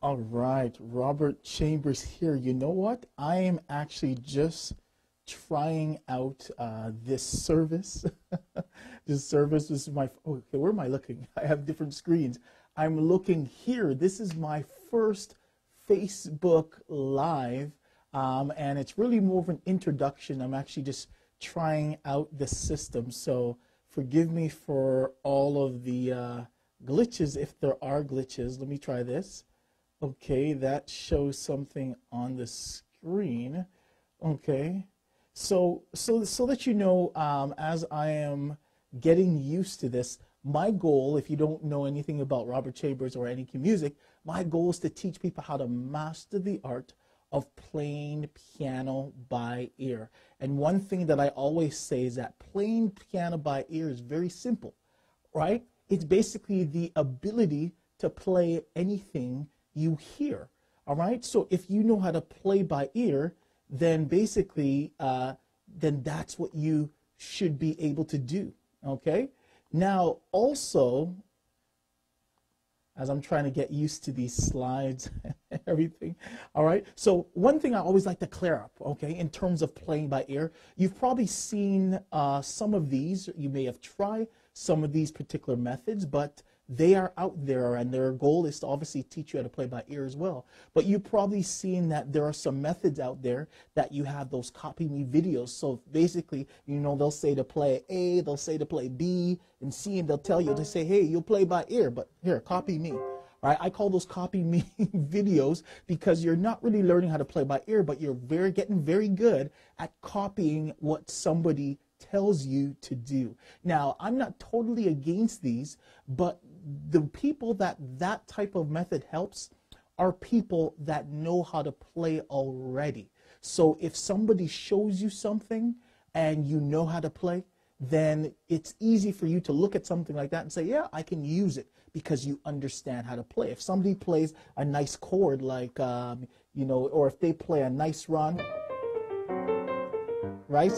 All right, Robert Chambers here. You know what? I am actually just trying out this service. This is my, okay, where am I looking? I have different screens. I'm looking here. This is my first Facebook Live, and it's really more of an introduction. I'm actually just trying out the system, so forgive me for all of the glitches if there are glitches. Let me try this. Okay, that shows something on the screen. Okay, so that you know, as I am getting used to this, my goal, if you don't know anything about Robert Chambers or any music, my goal is to teach people how to master the art of playing piano by ear. And one thing that I always say is that playing piano by ear is very simple, right? It's basically the ability to play anything you hear. All right, so if you know how to play by ear, then basically then that's what you should be able to do. Okay, now also, as I'm trying to get used to these slides and everything, all right, so one thing I always like to clear up, okay, in terms of playing by ear, you've probably seen some of these, you may have tried some of these particular methods, but they are out there, and their goal is to obviously teach you how to play by ear as well. But you've probably seen that there are some methods out there that you have those copy me videos. So basically, you know, they'll say to play A, they'll say to play B and C, and they'll tell you, they say, hey, you'll play by ear, but here, copy me. All right, I call those copy me videos because you're not really learning how to play by ear, but you're getting very good at copying what somebody tells you to do. Now, I'm not totally against these, but the people that type of method helps are people that know how to play already. So if somebody shows you something and you know how to play, then it's easy for you to look at something like that and say, yeah, I can use it because you understand how to play. If somebody plays a nice chord like, you know, or if they play a nice run, right?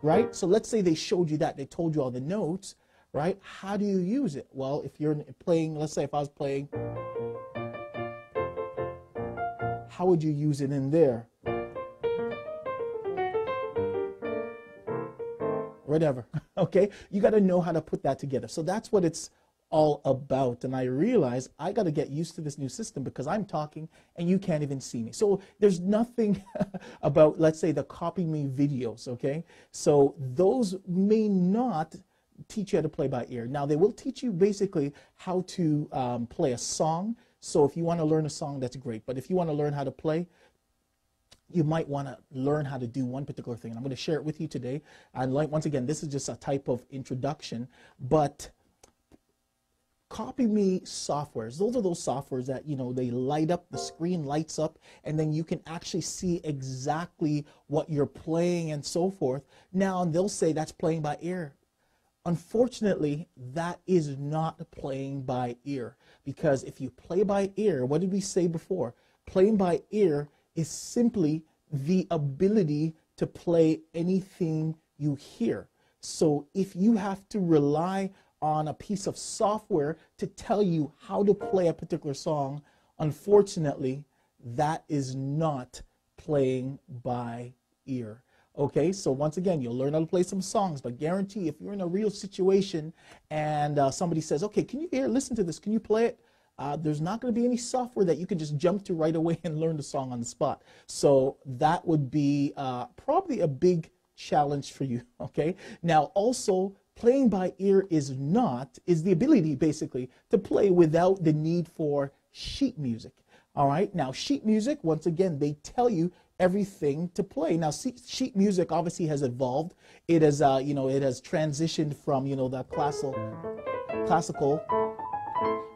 Right? So let's say they showed you that, they told you all the notes, right? How do you use it? Well, if you're playing, let's say if I was playing, how would you use it in there? Whatever, okay? You got to know how to put that together. So that's what it's all about. And I realize I got to get used to this new system because I'm talking and you can't even see me. So there's nothing about, let's say, the copy me videos, okay? So those may not teach you how to play by ear. Now, they will teach you basically how to play a song. So if you want to learn a song, that's great. But if you want to learn how to play, you might want to learn how to do one particular thing. And I'm going to share it with you today. And like, once again, this is just a type of introduction, but copy me softwares, those are those softwares that, you know, they light up, the screen lights up, and then you can actually see exactly what you're playing and so forth. Now, they'll say that's playing by ear. Unfortunately, that is not playing by ear, because if you play by ear, what did we say before? Playing by ear is simply the ability to play anything you hear. So if you have to rely on a piece of software to tell you how to play a particular song, unfortunately, that is not playing by ear. Okay, so once again, you'll learn how to play some songs, but guarantee if you're in a real situation and somebody says, okay, can you listen to this, can you play it? There's not going to be any software that you can just jump to right away and learn the song on the spot. So that would be probably a big challenge for you, okay? Now, also, playing by ear is the ability, basically, to play without the need for sheet music, all right? Now, sheet music, once again, they tell you everything to play. Now, sheet music obviously has evolved. It has, you know, it has transitioned from, you know, the classical,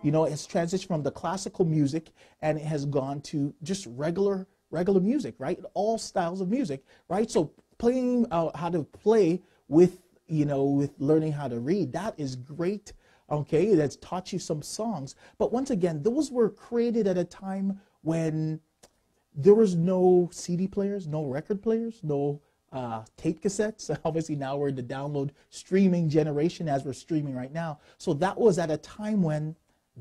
you know, it's transitioned from the classical music, and it has gone to just regular music, right? All styles of music, right? So playing how to play with, you know, with learning how to read, that is great, okay? That's taught you some songs. But once again, those were created at a time when there was no CD players, no record players, no tape cassettes. Obviously now we're in the download streaming generation as we're streaming right now. So that was at a time when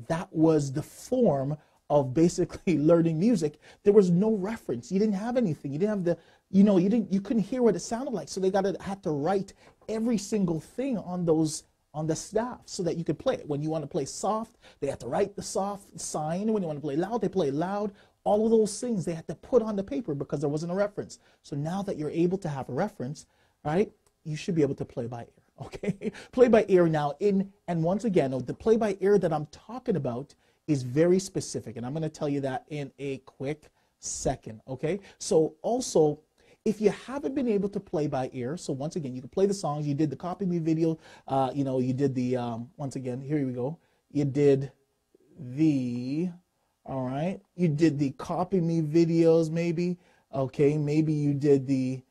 that was the form of basically learning music. There was no reference. You didn't have anything. You didn't have the, you couldn't hear what it sounded like. So they had to write every single thing on the staff so that you could play it. When you want to play soft, they had to write the soft sign. When you want to play loud, they play loud. All of those things they had to put on the paper because there wasn't a reference. So now that you're able to have a reference, right, you should be able to play by ear, okay? Play by ear now. And once again, the play by ear that I'm talking about is very specific, and I'm going to tell you that in a quick second, okay? So also, if you haven't been able to play by ear, so once again, you can play the songs. You did the Copy Me video, you did the, once again, here we go. You did the, all right, you did the Copy Me videos maybe, okay? Maybe you did the,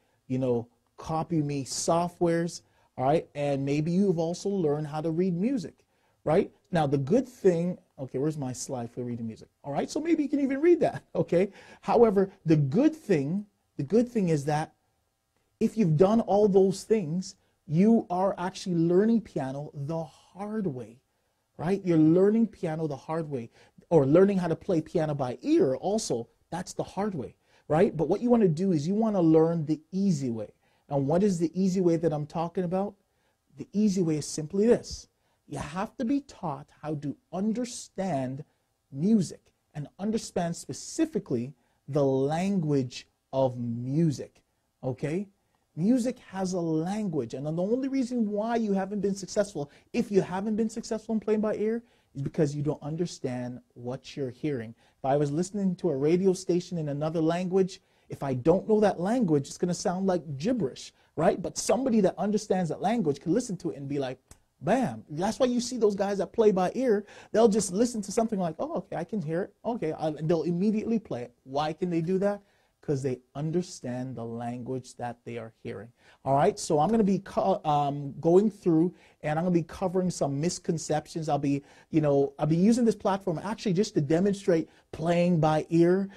Copy Me softwares, all right? And maybe you've also learned how to read music, right? Now, the good thing, okay, where's my slide for reading music? All right, so maybe you can even read that, okay? However, the good thing is that if you've done all those things, you are actually learning piano the hard way, right? You're learning piano the hard way, or learning how to play piano by ear also, that's the hard way, right? But what you want to do is you want to learn the easy way. And what is the easy way that I'm talking about? The easy way is simply this. You have to be taught how to understand music and understand specifically the language of music, okay? Music has a language, and the only reason why you haven't been successful, if you haven't been successful in playing by ear, is because you don't understand what you're hearing. If I was listening to a radio station in another language, if I don't know that language, it's going to sound like gibberish, right? But somebody that understands that language can listen to it and be like, bam. That's why you see those guys that play by ear. They'll just listen to something like, oh, okay, I can hear it. Okay, they'll immediately play it. Why can they do that? Because they understand the language that they are hearing. All right, so I'm going to be going through, and I'm going to be covering some misconceptions. I'll be using this platform actually just to demonstrate playing by ear.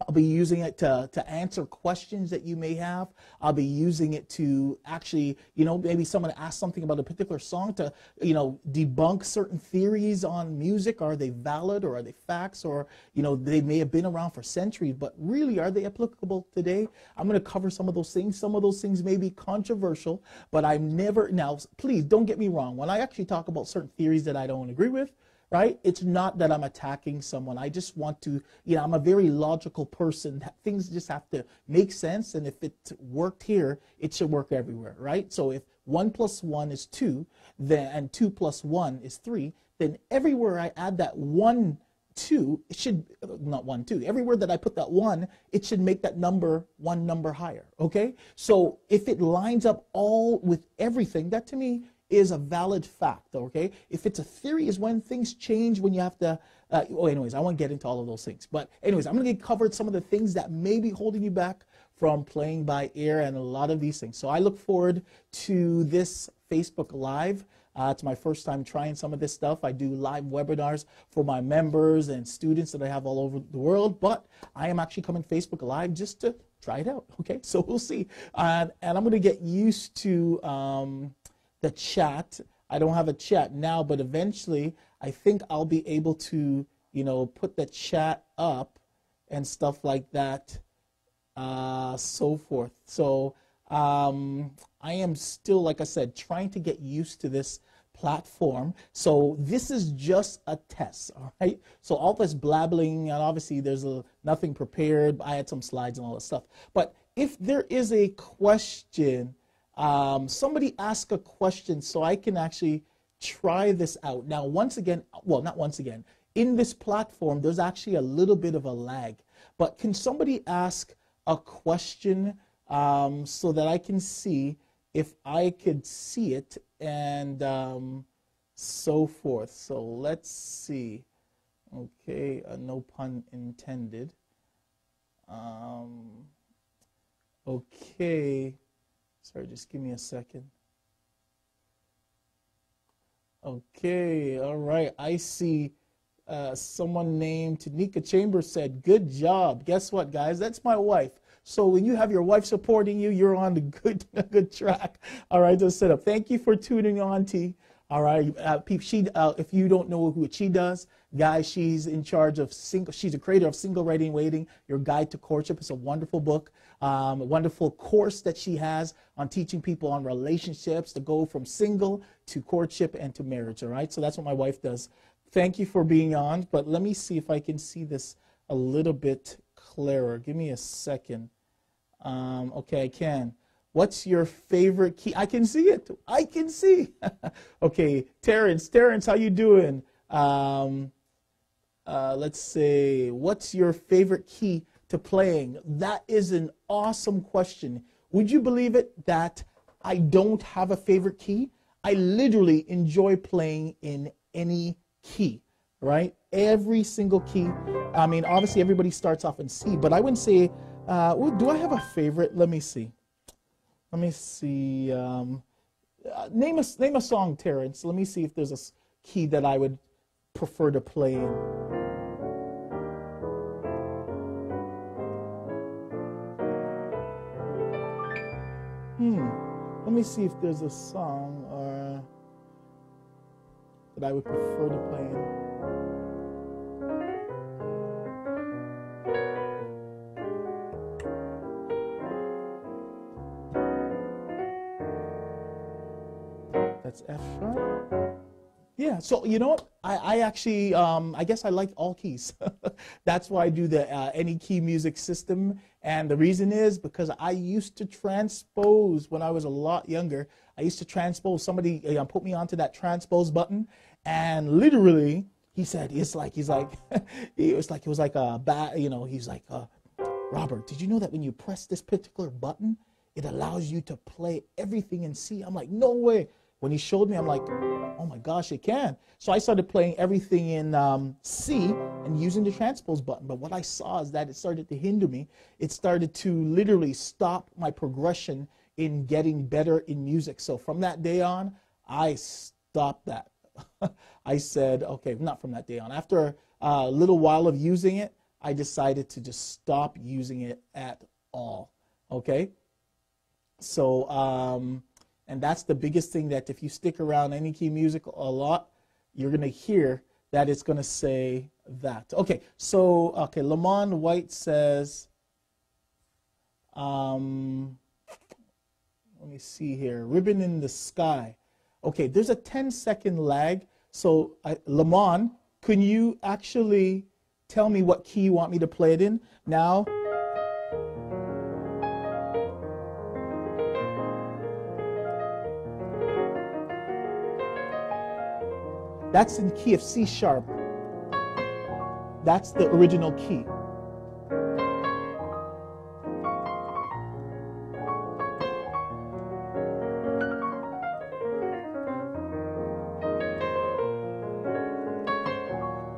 I'll be using it to answer questions that you may have. I'll be using it to actually, maybe someone asks something about a particular song to, debunk certain theories on music. Are they valid, or are they facts, or, they may have been around for centuries, but really, are they applicable today? I'm going to cover some of those things. Some of those things may be controversial, but now, please don't get me wrong. When I actually talk about certain theories that I don't agree with, right? It's not that I'm attacking someone. I just want to, I'm a very logical person. That things just have to make sense. And if it worked here, it should work everywhere, right? So if 1 + 1 is 2, and 2 + 1 is 3, then everywhere I add that 1, 2, it should, not 1, 2, everywhere that I put that 1, it should make that number one number higher, okay? So if it lines up all with everything, that to me is a valid fact, okay? If it's a theory, is when things change, when you have to, anyways, I won't get into all of those things. But anyways, I'm going to get covered some of the things that may be holding you back from playing by ear and a lot of these things. So I look forward to this Facebook Live. It's my first time trying some of this stuff. I do live webinars for my members and students that I have all over the world, but I am actually coming Facebook Live just to try it out, okay? So we'll see. And I'm going to get used to the chat. I don't have a chat now, but eventually I think I'll be able to, put the chat up and stuff like that, so forth. So I am still, like I said, trying to get used to this platform. So this is just a test, all right? So all this blabbling, and obviously there's nothing prepared. I had some slides and all that stuff. But if there is a question, somebody ask a question so I can actually try this out. Now, once again, well, not once again, in this platform, there's actually a little bit of a lag. But can somebody ask a question so that I can see if I could see it and so forth. So let's see. Okay, no pun intended. Okay. Sorry, just give me a second. Okay, all right. I see someone named Tanika Chambers said, good job. Guess what, guys? That's my wife. So when you have your wife supporting you, you're on the good track. All right, just set up. Thank you for tuning on, T. All right, if you don't know what she does, guys, she's in charge of single. She's a creator of Single Ready and Waiting, Your Guide to Courtship. It's a wonderful book, a wonderful course that she has on teaching people on relationships to go from single to courtship and to marriage. All right, so that's what my wife does. Thank you for being on, but let me see if I can see this a little bit clearer. Give me a second. Okay, I can. What's your favorite key? I can see it. I can see. Okay, Terrence, how you doing? Let's say, what's your favorite key to playing? That is an awesome question. Would you believe it that I don't have a favorite key? I literally enjoy playing in any key, right? Every single key. I mean, obviously everybody starts off in C, but I wouldn't say, do I have a favorite? Let me see. Name a song, Terrence. Let me see if there's a key that I would prefer to play in. Let me see if there's a song that I would prefer to play in. That's F sharp. Yeah, so you know what? I actually, I guess I like all keys. That's why I do the any key music system. And the reason is because I used to transpose when I was a lot younger. I used to transpose. Somebody put me onto that transpose button, and literally, it was like a bad, he's like, Robert, did you know that when you press this particular button, it allows you to play everything in C? I'm like, no way. When he showed me, I'm like, oh my gosh, it can. So I started playing everything in C and using the transpose button. But what I saw is that it started to hinder me. It started to literally stop my progression in getting better in music. So from that day on, I stopped that. I said, okay, not from that day on. After a little while of using it, I decided to just stop using it at all. Okay? So, and that's the biggest thing, that if you stick around any key music a lot, you're going to hear that it's going to say that. Okay, so, Lamont White says, let me see here, Ribbon in the Sky. Okay, there's a 10-second lag. So, Lamont, can you actually tell me what key you want me to play it in? Now, that's in key of C sharp. That's the original key.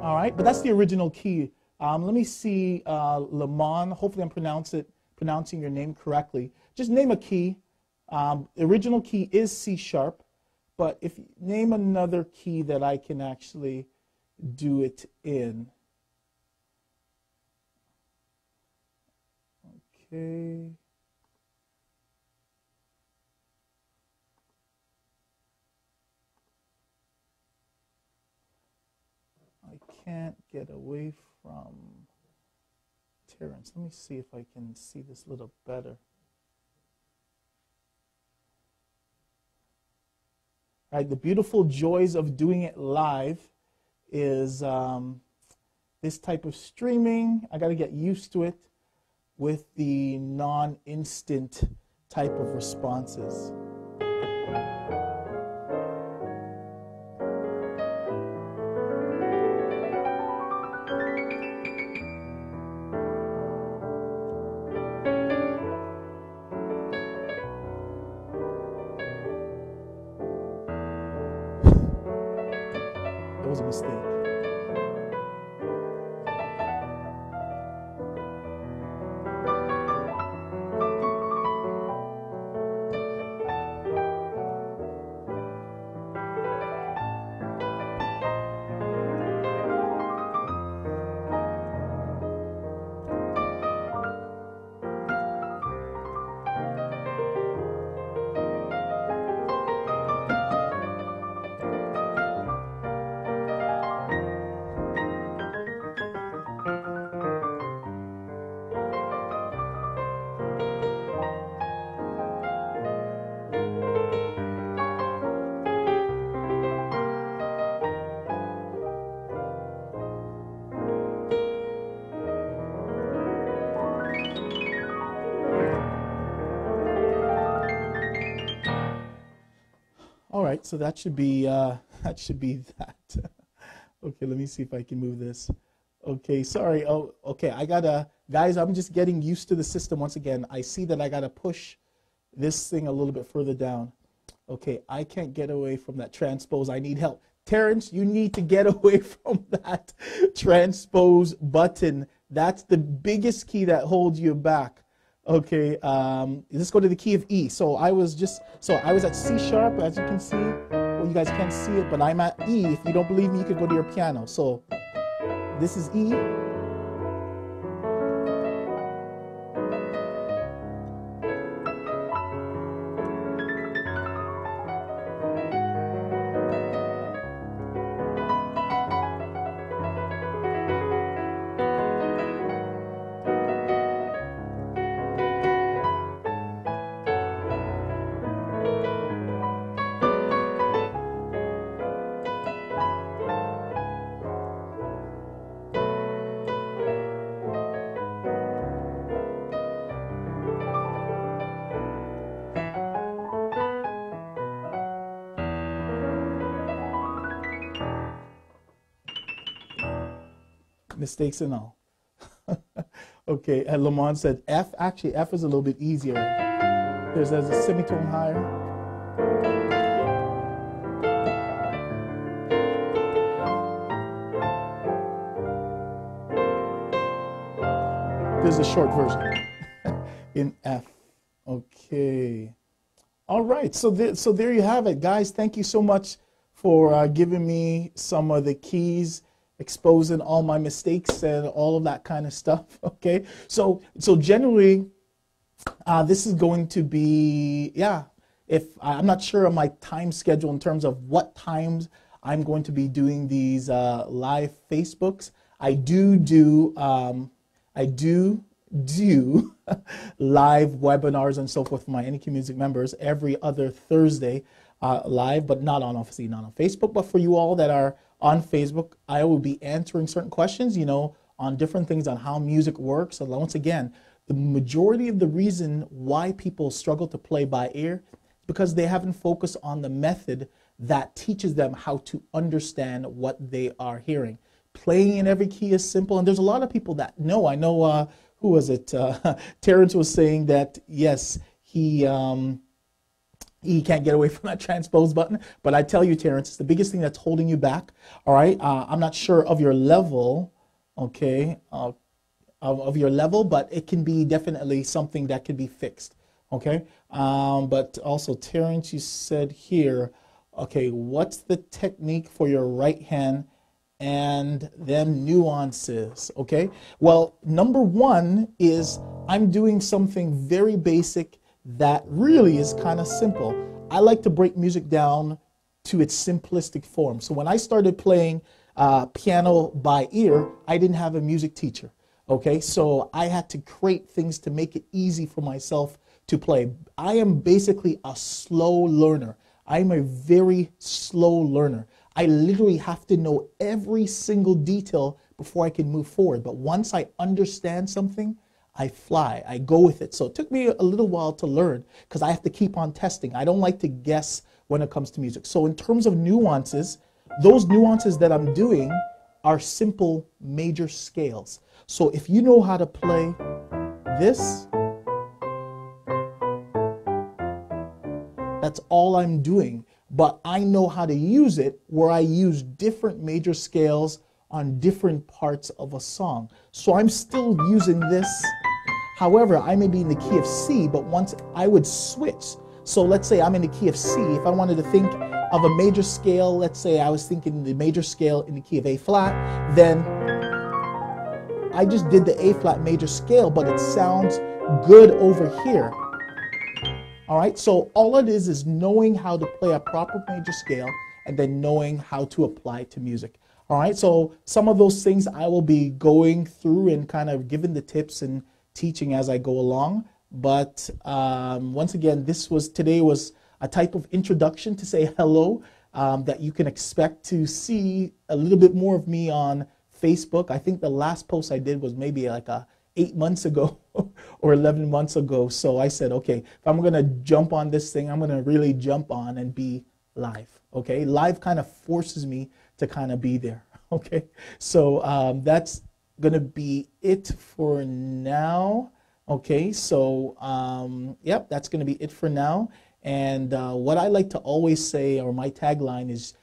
All right, but that's the original key. Let me see, Lamont. Hopefully I'm pronouncing your name correctly. Just name a key. The original key is C sharp. But if you name another key that I can actually do it in. Okay. I can't get away from Terrence. Let me see if I can see this a little better. Right, the beautiful joys of doing it live is this type of streaming. I got to get used to it with the non-instant type of responses. That was a mistake. right, so that should be that. Okay, let me see if I can move this. Okay, sorry. Oh, okay, I gotta, guys, I'm just getting used to the system once again. I see that I gotta push this thing a little bit further down. Okay, I can't get away from that transpose. I need help. Terrence, you need to get away from that transpose button. That's the biggest key that holds you back. Okay, let's go to the key of E. So I was at C sharp, as you can see. Well, you guys can't see it, but I'm at E. If you don't believe me, you could go to your piano. So this is E. Mistakes and all. Okay, and Lamont said F. Actually, F is a little bit easier. There's a semitone higher. There's a short version in F. Okay. All right, so there you have it, guys. Thank you so much for giving me some of the keys, exposing all my mistakes and all of that kind of stuff. Okay, so generally this is going to be, yeah, if I'm not sure of my time schedule in terms of what times I'm going to be doing these live Facebooks. I do live webinars and so forth for my NEQ Music members every other Thursday live, but not on, obviously not on Facebook. But for you all that are on Facebook, I will be answering certain questions, you know, on different things on how music works. And once again, the majority of the reason why people struggle to play by ear is because they haven't focused on the method that teaches them how to understand what they are hearing. Playing in every key is simple, and there's a lot of people that know. I know, who was it? Terrence was saying that, yes, he can't get away from that transpose button. But I tell you, Terrence, it's the biggest thing that's holding you back. All right. I'm not sure of your level, okay, of your level, but it can be definitely something that can be fixed. Okay. But also, Terrence, you said here, okay, what's the technique for your right hand and them nuances? Okay. Well, number one is I'm doing something very basic that really is kind of simple. I like to break music down to its simplistic form. So when I started playing piano by ear, I didn't have a music teacher. Okay, so I had to create things to make it easy for myself to play. I am basically a slow learner. I'm a very slow learner. I literally have to know every single detail before I can move forward. But once I understand something, I fly, I go with it. So it took me a little while to learn because I have to keep on testing. I don't like to guess when it comes to music. So in terms of nuances, those nuances that I'm doing are simple major scales. So if you know how to play this, that's all I'm doing. But I know how to use it where I use different major scales on different parts of a song. So I'm still using this. However, I may be in the key of C, but once I would switch. So let's say I'm in the key of C. If I wanted to think of a major scale, let's say I was thinking the major scale in the key of A flat, then I just did the A flat major scale, but it sounds good over here. All right, so all it is knowing how to play a proper major scale and then knowing how to apply it to music. All right, so some of those things I will be going through and kind of giving the tips and teaching as I go along. But once again, today was a type of introduction to say hello, that you can expect to see a little bit more of me on Facebook. I think the last post I did was maybe like 8 months ago or 11 months ago. So I said, okay, if I'm going to jump on this thing, I'm going to really jump on and be live. Okay, live kind of forces me to kind of be there. Okay, so that's gonna be it for now. Okay, so yep, that's gonna be it for now. And what I like to always say, or my tagline is,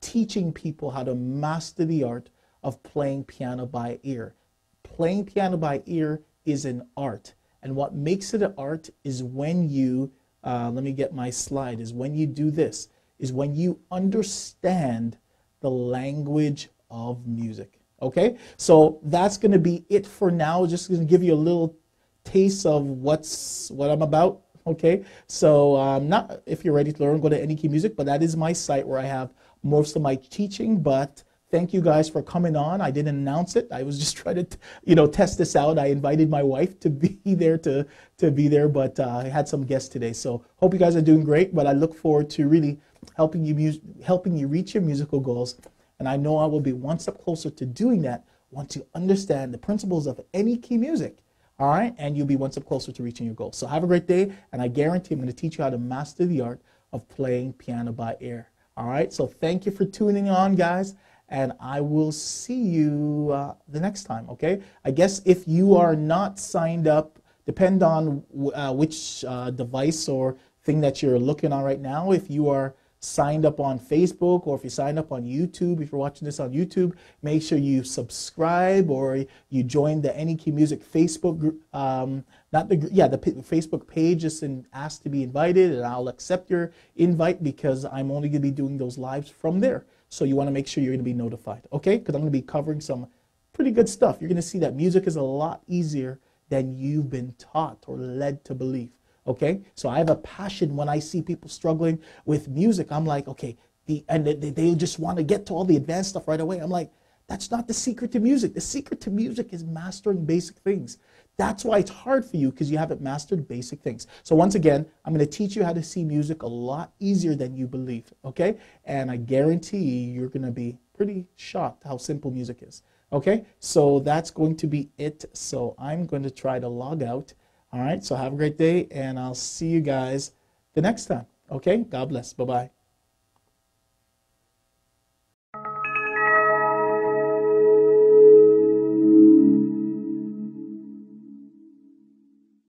teaching people how to master the art of playing piano by ear. Playing piano by ear is an art. And what makes it an art is when you, let me get my slide, is when you do this, is when you understand the language of music. Okay? So that's going to be it for now. Just going to give you a little taste of what I'm about. Okay? So not if you're ready to learn, go to Any Key Music, but that is my site where I have most of my teaching. But thank you guys for coming on. I didn't announce it. I was just trying to, test this out. I invited my wife to be there to be there, but I had some guests today. So hope you guys are doing great. But I look forward to really helping you reach your musical goals. And I know I will be one step closer to doing that once you understand the principles of any key music. All right, and you'll be one step closer to reaching your goals. So have a great day, and I guarantee I'm going to teach you how to master the art of playing piano by ear. All right, so thank you for tuning on, guys, and I will see you the next time, okay? I guess if you are not signed up, depend on which device or thing that you're looking on right now. If you are signed up on Facebook, or if you signed up on YouTube, if you're watching this on YouTube, make sure you subscribe or you join the Any Key Music Facebook group, the Facebook page, just and ask to be invited, and I'll accept your invite because I'm only going to be doing those lives from there. So you want to make sure you're going to be notified, okay? Because I'm going to be covering some pretty good stuff. You're going to see that music is a lot easier than you've been taught or led to believe. Okay, so I have a passion when I see people struggling with music. I'm like, okay, they just want to get to all the advanced stuff right away. I'm like, that's not the secret to music. The secret to music is mastering basic things. That's why it's hard for you, because you haven't mastered basic things. So once again, I'm going to teach you how to see music a lot easier than you believe. Okay, and I guarantee you're going to be pretty shocked how simple music is. Okay, so that's going to be it. So I'm going to try to log out. All right, so have a great day, and I'll see you guys the next time. Okay, God bless. Bye-bye.